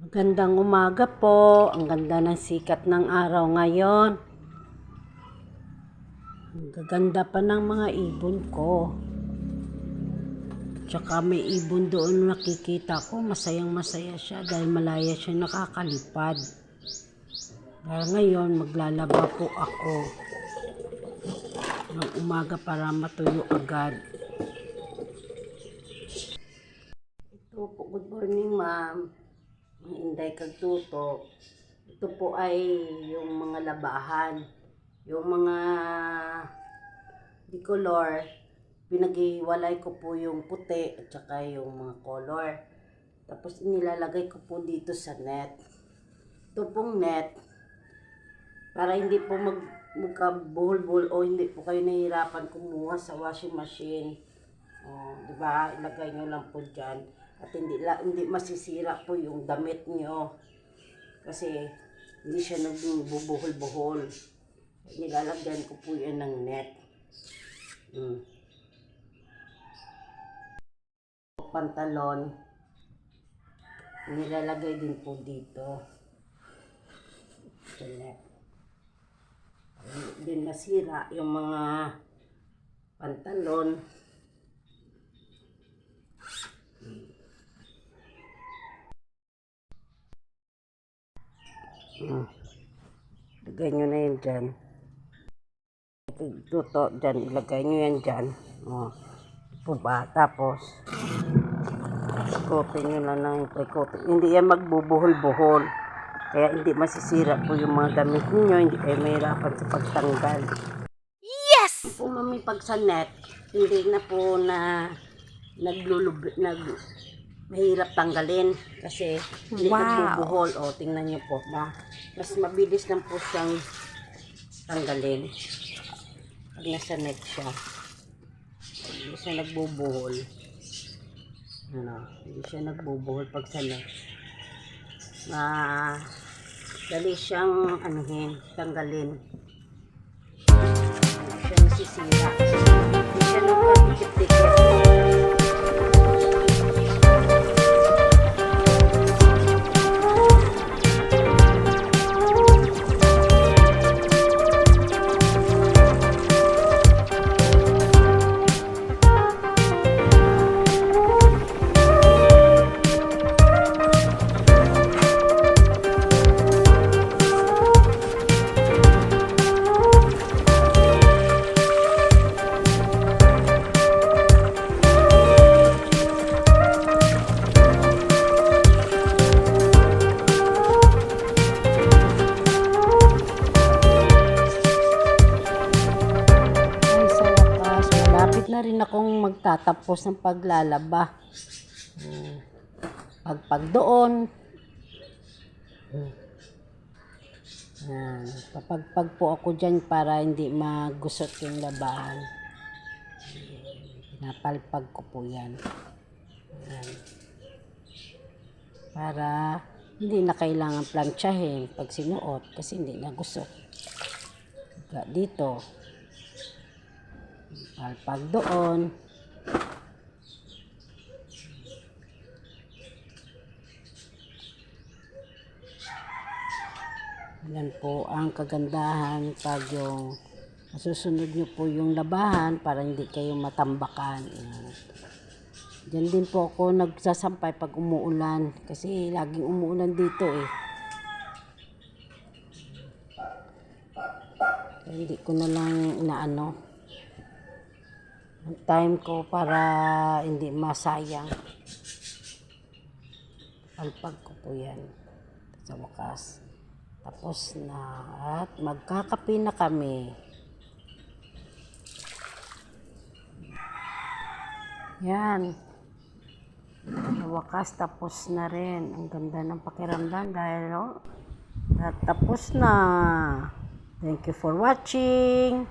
Magandang umaga po. Ang ganda ng sikat ng araw ngayon. Ang gaganda pa ng mga ibon ko. Tsaka may ibon doon nakikita ko. Masayang masaya siya dahil malaya siya nakakalipad. Dahil ngayon maglalaba po ako ng umaga para matuyo agad. Ito po, good morning ma'am. Ang Inday Kagtuto. Ito po ay yung mga labahan. Yung mga bicolor, pinaghiwalay ko po yung puti at saka yung mga color. Tapos inilalagay ko po dito sa net. Ito pong net, para hindi po magkabuhol-buhol o hindi po kayo nahihirapan kumuha sa washing machine. Diba? Ilagay nyo lang po dyan. At hindi masisira po yung damit nyo. Kasi hindi siya nagbubuhol-buhol. Nilalagyan ko po yan ng net. Pantalon. Nilalagay din po dito. Sa net. Hindi din masira yung mga pantalon. Lagay nyo na yan dyan. Tuto dyan. Ilagay nyo yan dyan. Puba. Tapos, ikotin nyo lang ng ikotin. Hindi yan magbubuhol-buhol. Kaya hindi masisira po yung mga damit niyo. Hindi kayo mahirapan sa pagtanggal. Yes! Po mami, pag sa net, hindi na po na mahirap tanggalin kasi hindi nagbubuhol. Tingnan niyo po na mas mabilis lang po siyang tanggalin pag nasa net siya. Hindi siya nagbubuhol. Hindi siya nagbubuhol pag sa net. Dali siyang tanggalin. Hindi siya nasisira. Hindi siya nagpapikit-pikit. Na rin akong magtatapos ng paglalaba. Pag doon. Papagpag po ako dyan para hindi magusot yung labahan. Pinapalpag ko po yan. Para hindi na kailangan plantsahin pag sinuot kasi hindi na gusot. Dito. Palpag doon. Yan po ang kagandahan pag yung masusunod nyo po yung labahan para hindi kayo matambakan. Diyan din po ako nagsasampay pag umuulan kasi laging umuulan dito eh. Kaya hindi ko na lang inaano ang time ko para hindi masayang. Palpag ko po yan sa wakas. Tapos na at magkakape na kami. Yan. Sa wakas tapos na rin. Ang ganda ng pakiramdam dahil tapos na. Thank you for watching.